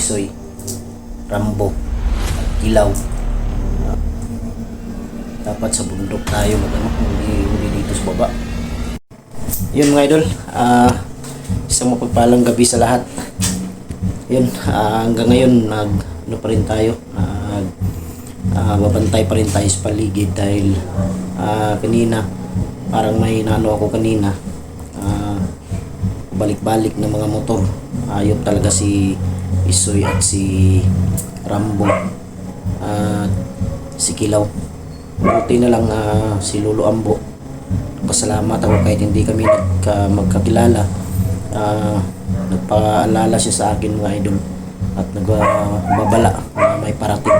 Isoy, Rambo, Kilaw. Dapat sa bundok tayo hindi dito sa baba. Yun mga idol, isang mapagpalang gabi sa lahat. Yun, hanggang ngayon ano pa rin tayo, babantay pa rin tayo sa paligid dahil kanina parang may nano ako kanina, balik-balik ng mga motor. Ayop talaga si Isoy at si Rambo at si Kilaw. Buti na lang si Lolo Ambo, pasalamat ako kahit hindi kami magkakilala. Nagpaalala siya sa akin mga idol at nagbabala na may parating,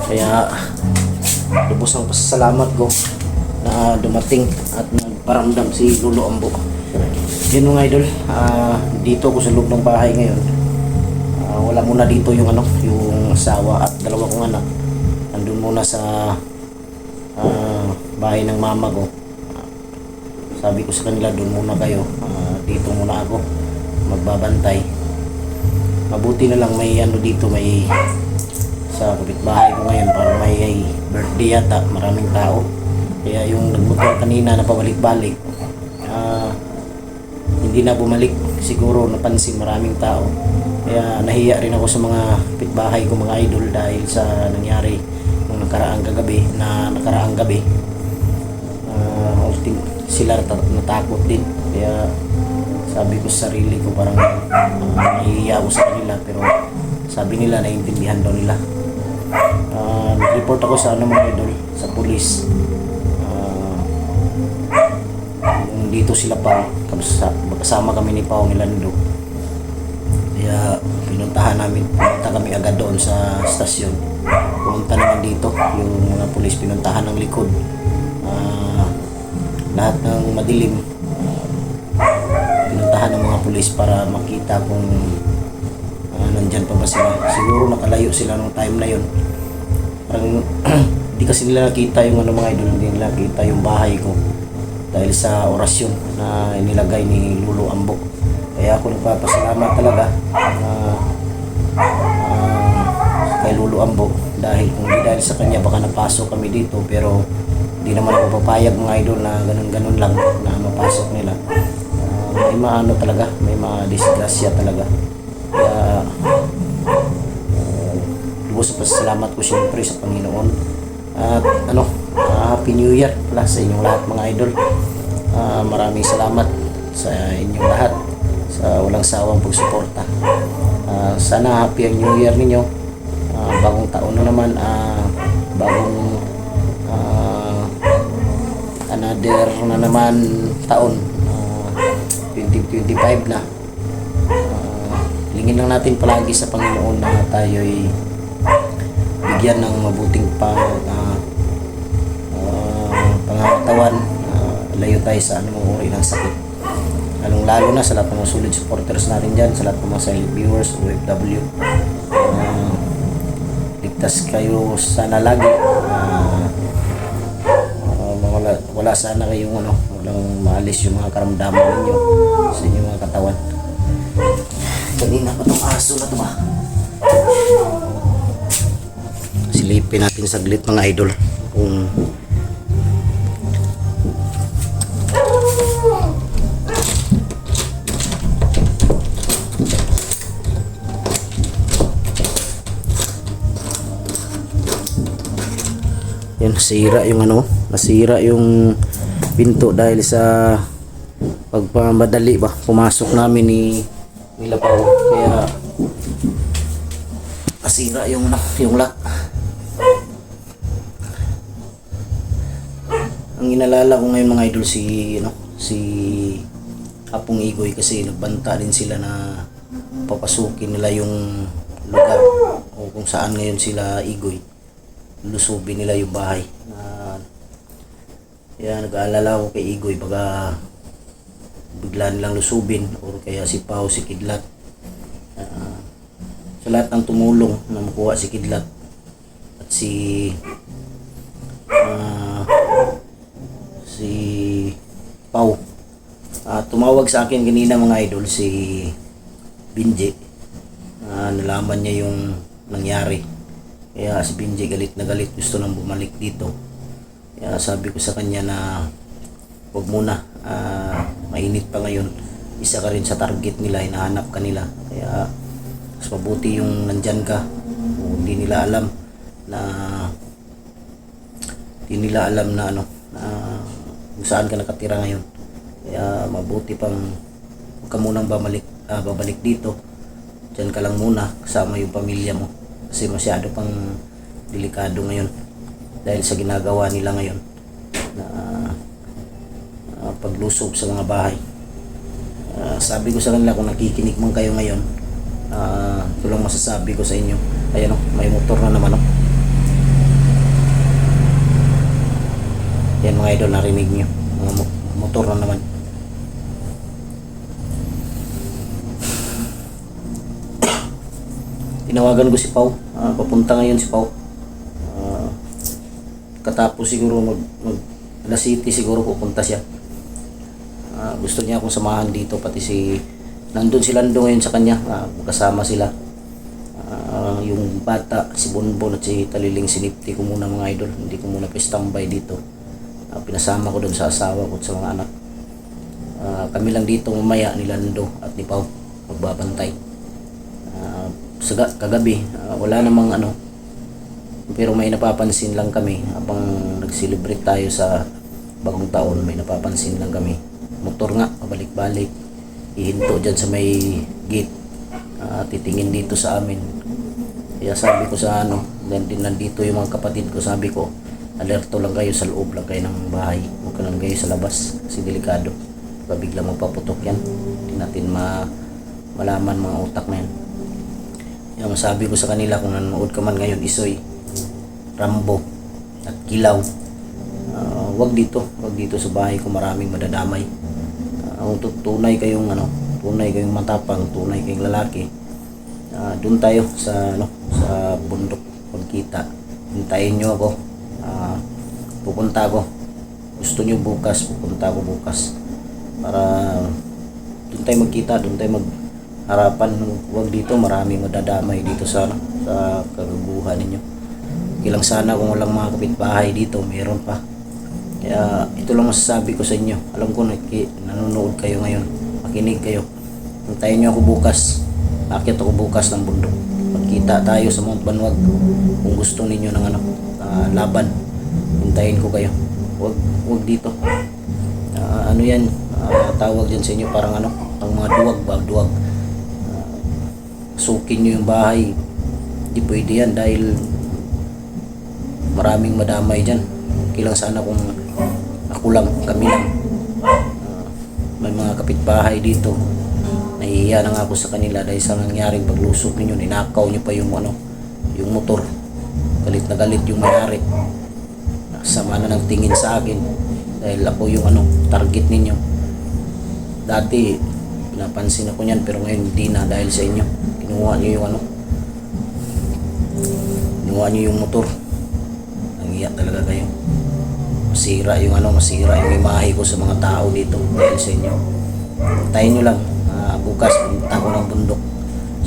kaya lubos ang pasasalamat ko na dumating at nagparamdam si Lolo Ambo. Yun mga idol, dito ko sa loob ng bahay ngayon. Wala muna dito yung yung asawa at dalawa kong anak. Andun muna sa bahay ng mama ko. Sabi ko sa kanila, doon muna kayo, dito muna ako magbabantay. Mabuti na lang may dito, may sa kapitbahay ko ngayon parang may birthday yata, maraming tao, kaya yung nagmotor kanina na pabalik-balik hindi na bumalik, siguro napansin maraming tao, kaya nahiya rin ako sa mga kapitbahay ko mga idol dahil sa nangyari nung nakaraang gabi. Sila natakot din, kaya sabi ko sa sarili ko parang nahihiya ako sa kanila, pero sabi nila naiintindihan daw nila. Nag-report ako sa mga idol, sa pulis. Dito sila pa, kasama kami ni Pao Milando, kaya pumunta kami agad doon sa stasyon. Pumunta naman dito yung mga pulis, pinuntahan ng likod. Lahat ng madilim, pinuntahan ng mga pulis para makita kung nandyan pa ba sila. Siguro nakalayo sila nung time na yun. Parang hindi kasi nila nakita yung mga idol, hindi nila nakita yung bahay ko dahil sa orasyon na inilagay ni Lolo Ambo. Kaya ako nagpapasalamat talaga kay Lolo Ambo, dahil kung hindi dahil sa kanya baka napasok kami dito, pero hindi naman ako papayag mga idol na ganun lang na mapasok nila. May talaga, may mga disgrasya talaga. Kaya lubos na pasalamat ko siyempre sa Panginoon. At Happy New Year pala sa inyong lahat mga idol. Maraming salamat sa inyong lahat sa walang sawang pagsuporta. Sana happy ang New Year ninyo. Bagong taon na naman, bagong another na naman taon, 2025 na. Lingin lang natin palagi sa Panginoon na tayo'y bigyan ng mabuting pangangatawan, layo tayo sa anumang uri ng sakit, lalo na sa lahat ng mga solid supporters natin dyan, sa lahat ng mga silent viewers, OFW. Ligtas kayo sana lagi. Wala sana kayong walang maalis yung mga karamdaman ninyo sa inyong mga katawan. Kanina pa tong aso na to ba? Silipin natin saglit mga idol kung yan, nasira yung pinto dahil sa pagpamadali ba pumasok namin ni Pao, kaya nasira yung lock. Ang inalala ko ngayon mga idol si Apong Igoy, kasi nagbanta din sila na papasukin nila yung lugar o kung saan ngayon sila Igoy, lusubin nila yung bahay. Kaya nag-aalala ko kay Igoy, baka bigla nilang lusubin, o kaya si Pao, si Kidlat. Sa lahat ng tumulong na makuha si Kidlat at si Pao. Tumawag sa akin kanina mga idol si Binje. nalaman niya yung nangyari. Kaya si Benji galit na galit, gusto nang bumalik dito. Kaya sabi ko sa kanya na huwag muna, mainit pa ngayon, isa ka rin sa target nila, hinahanap ka nila. Kaya mas mabuti yung nandyan ka. Hindi nila alam na ano, na kung saan ka nakatira ngayon. Kaya mabuti pang huwag ka munang babalik dito. Diyan ka lang muna kasama yung pamilya mo, kasi masyado pang delikado ngayon dahil sa ginagawa nila ngayon na paglusob sa mga bahay. Sabi ko sa kanila, kung nakikinig man kayo ngayon, ito lang masasabi ko sa inyo. Ayan o, may motor na naman o. Yan mga idol, narinig nyo, mga motor na naman. Tinawagan ko si Pau, papunta ngayon si Pau. Katapos siguro mag alas city siguro pupunta siya. Gusto niya akong samahan dito, pati nandun si Lando ngayon sa kanya, kasama sila. Yung bata, si Bonbon at si Taliling, sinipti ko muna mga idol, hindi ko muna pa-standby dito. Pinasama ko doon sa asawa ko at sa mga anak. Kami lang dito mamaya, ni Lando at ni Pau, magbabantay. Kagabi, wala namang ano, pero may napapansin lang kami habang nag-celebrate tayo sa bagong taon. May napapansin lang kami, motor nga pabalik-balik, ihinto dyan sa may gate, titingin dito sa amin. Kaya sabi ko sa ano, nandito yung mga kapatid ko, sabi ko alerto lang kayo, sa loob lang kayo ng bahay, huwag ka lang kayo sa labas kasi delikado, biglang magpaputok yan, hindi natin malaman mga utak na yan. Yung sabi ko sa kanila, kung nanonood ka man ngayon, Isoy, Rambo at Kilaw, wag dito sa bahay ko, maraming madadamay. Tunay kayong matapang, tunay kayong lalaki, doon tayo sa bundok pagkita. Hintayin nyo ako, pupunta ako. Gusto nyo bukas, pupunta ako bukas para doon tayo magkita, doon tayo harapan. Huwag dito, maraming madadamay dito sa kagaguhan ninyo. Ilang sana kung walang mga kapitbahay dito, meron pa. Kaya ito lang masasabi ko sa inyo. Alam ko nanonood kayo ngayon, makinig kayo. Hintayin nyo ako bukas, akit ako bukas ng bundok, magkita tayo sa Mount Banwag. Kung gusto ninyo ng laban, hintayin ko kayo. Huwag dito, ano yan, tawag dyan sa inyo, parang ang mga duwag. Sukin nyo yung bahay, di pwede yan dahil maraming madamay dyan. Kailang sana kung ako lang, kami lang, may mga kapitbahay dito, nahihiya na nga ako sa kanila dahil sa nangyaring paglusok ninyo. Ninakaw nyo pa yung motor, galit na galit yung may-ari, sama na ng tingin sa akin dahil ako yung target ninyo. Dati pinapansin ako niyan, pero ngayon hindi na, dahil sa inyo. Kinuha nyo yung motor. Nangiyak talaga kayo. Masira yung imahe ko sa mga tao dito dahil sa inyo. Tayo nyo lang, bukas punta ko ng bundok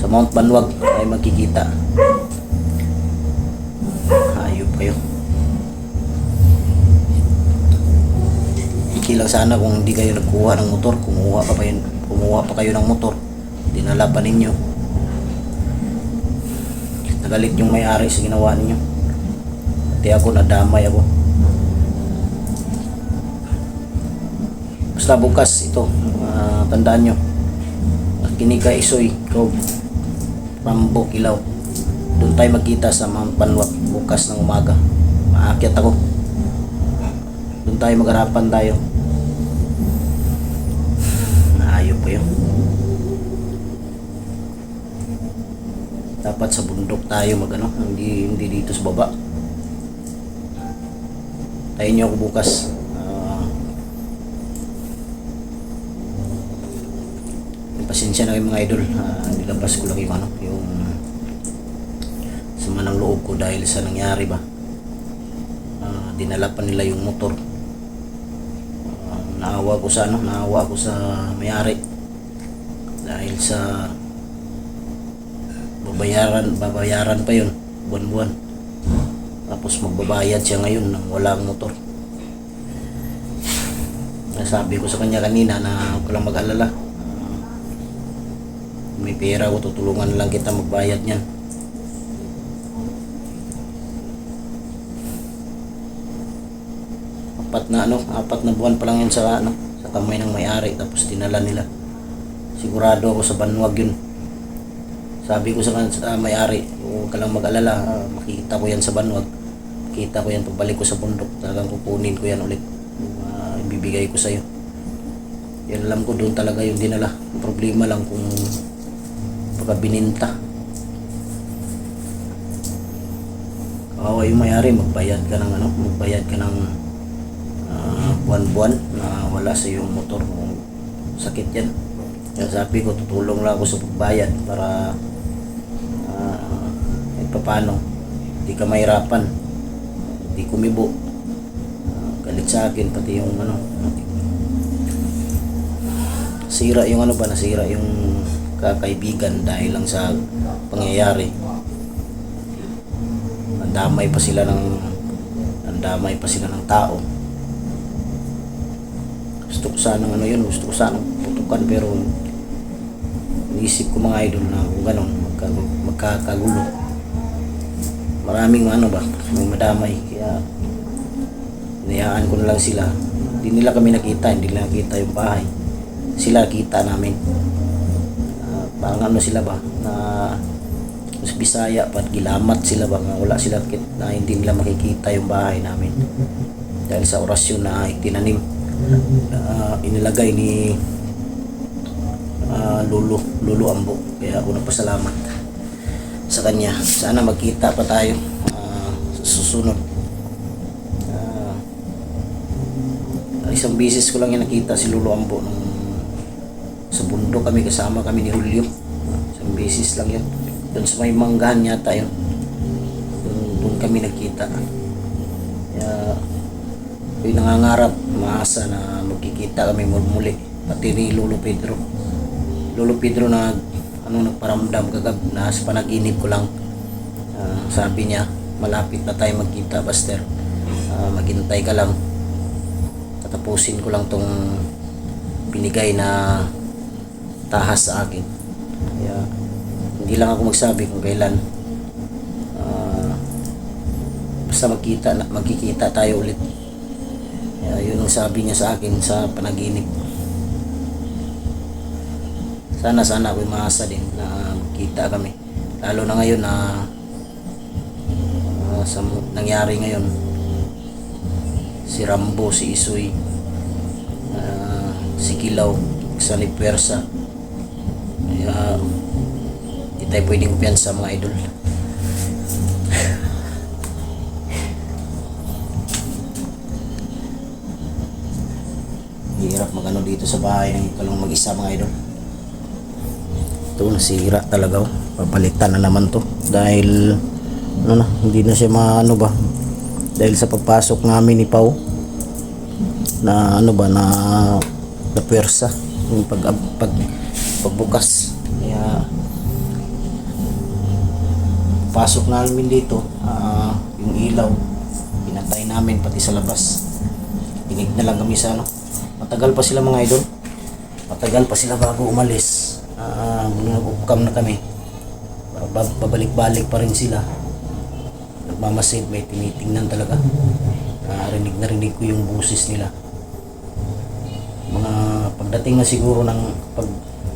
sa Mount Banwag, tayo magkikita. Hayop kayo. Ikilang sana kung hindi kayo nagkuha ng motor, kumuha pa kayo ng motor, dinala pa ninyo. Nagalit yung may-ari sa ginawa ninyo, pati ako nadamay ako. Basta bukas ito, tandaan nyo, makinig ka Isoy, ikaw, Rambo, Kilaw, doon tayo magkita sa Mount Banwag bukas ng umaga. Maakyat ako, doon tayo magharapan tayo. Ayop kayo. Dapat sa bundok tayo hindi dito sa baba. Tayo nyo ako bukas. Pasensya na kayo mga idol, nilabas ko lang yung sama ng loob ko dahil sa nangyari ba. Dinala pa nila yung motor. Naawa ko sa may-ari dahil sa babayaran pa yun buwan-buwan. Tapos magbabayad siya ngayon ng walang motor. Sabi ko sa kanya kanina na huwag ka lang mag-alala. May pera ko, tutulungan lang kita magbayad niyan. Apat na buwan pa lang yun sa kamay ng may-ari, tapos dinala nila. Sigurado ako sa Banwag yun. Sabi ko sa may-ari, huwag ka lang mag-alala, makikita ko yan sa Banwag. Kita ko yan pagbalik ko sa bundok, talagang kukunin ko yan ulit. Ibibigay ko sa'yo. Yan, alam ko doon talaga yung dinala. Ang problema lang kung baka bininta. Kawawa yung may-ari, magbayad ka ng buwan-buwan na wala sa yung motor. Sakit yan. Kaya sabi ko, tutulong lang ako sa pagbayad para paano hindi ka mahirapan, hindi kumibo. Galit sa akin pati yung nasira yung kakaibigan dahil lang sa pangyayari. Andamay pa sila ng tao. Gusto ko sanang putukan, pero inisip ko mga idol na kung ganun magkakagulo. Maraming may madamay, kaya inayaan ko na lang sila. Hindi nila nakita yung bahay. Sila kita namin. Parang sila ba na sa Bisaya, gilamat sila ba nga wala sila na hindi nila makikita yung bahay namin dahil sa orasyon na itinanim, inilagay ni Lolo Ambo. Kaya ako nagpasalamat sa kanya. Sana magkita pa tayo sa susunod. Isang bisis ko lang yung nakita si Lolo Ambo nung sa bundok kasama kami ni Julio. Isang bisis lang yun, doon sa may manggahan yata yun. Doon kami nagkita. Kaya yung nangangarap, maasa na magkikita kami muli, pati ni Lolo Pedro na nagparamdam na sa panaginip ko lang. Sabi niya, malapit na tayo magkita, Buster. Maghintay ka lang, tatapusin ko lang tong binigay na tahas sa akin. Kaya hindi lang ako magsabi kung kailan. Basta magkikita tayo ulit. Kaya yun ang sabi niya sa akin sa panaginip. Sana ako'y maasa din na magkita kami, lalo na ngayon na sa nangyari ngayon, si Rambo, si Isoy, si Kilaw, sa Lipuersa. Kaya hindi tayo pwedeng kumpiyansa mga idol. Hirap dito sa bahay ng kalong mag-isa mga idol. Ito, nasira talaga. Papalitan na naman to dahil hindi na siya dahil sa pagpasok namin ni Pau na na puwersa yung pagbukas. Kaya pasok namin dito, yung ilaw pinatay namin pati sa labas. Pinig na lang kami sa matagal pa sila mga idol, matagal pa sila bago umalis. Nag-upcam na kami, babalik-balik pa rin sila, nagmamasid, may tinitingnan talaga. Rinig ko yung boses nila. Mga pagdating na siguro ng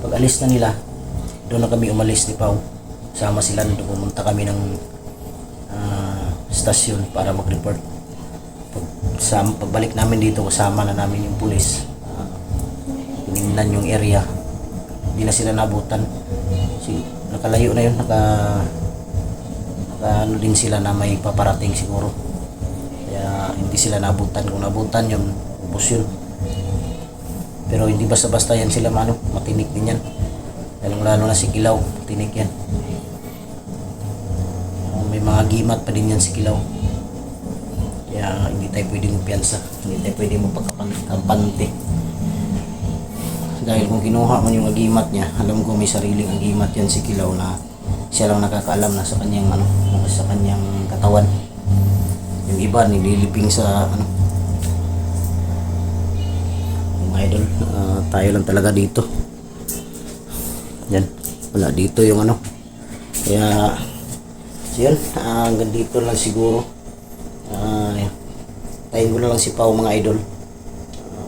pag-alis na nila, doon na kami umalis ni Pau. Sama sila, doon pumunta kami ng stasyon para mag-report. Pagbalik namin dito, kasama na namin yung pulis. Tinignan yung area, hindi na sila nabutan. Nakalayo na yun, naka din sila na may paparating siguro. Kaya hindi sila nabutan. Kung nabutan yun, ubos yun. Pero hindi basta-basta yan sila matinik din yan. Lalo na si Kilaw, tinik yan. May mga gimat pa din yan si Kilaw. Kaya hindi tayo pwedeng piyansa, hindi tayo pwedeng magpagkampante. Dahil kung kinuha man yung agimat niya, alam ko may sariling agimat yan si Kilaw na siya lang nakakaalam na sa kanyang ano, sa kanyang katawan. Yung iba nililiping sa ano, mga idol. Tayo lang talaga dito. Yan, wala dito yung ano. Kaya so yun, hanggang dito lang siguro. Yan. Tayin ko na lang si Pao, mga idol.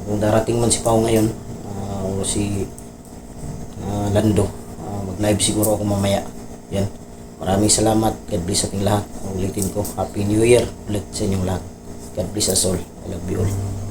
Kung darating man si Pao ngayon, o si Lando, mag live siguro ako mamaya. Yan, maraming salamat. God bless ating lahat. Ulitin ko, Happy New Year ulit sa inyong lahat. God bless us all. I love you all.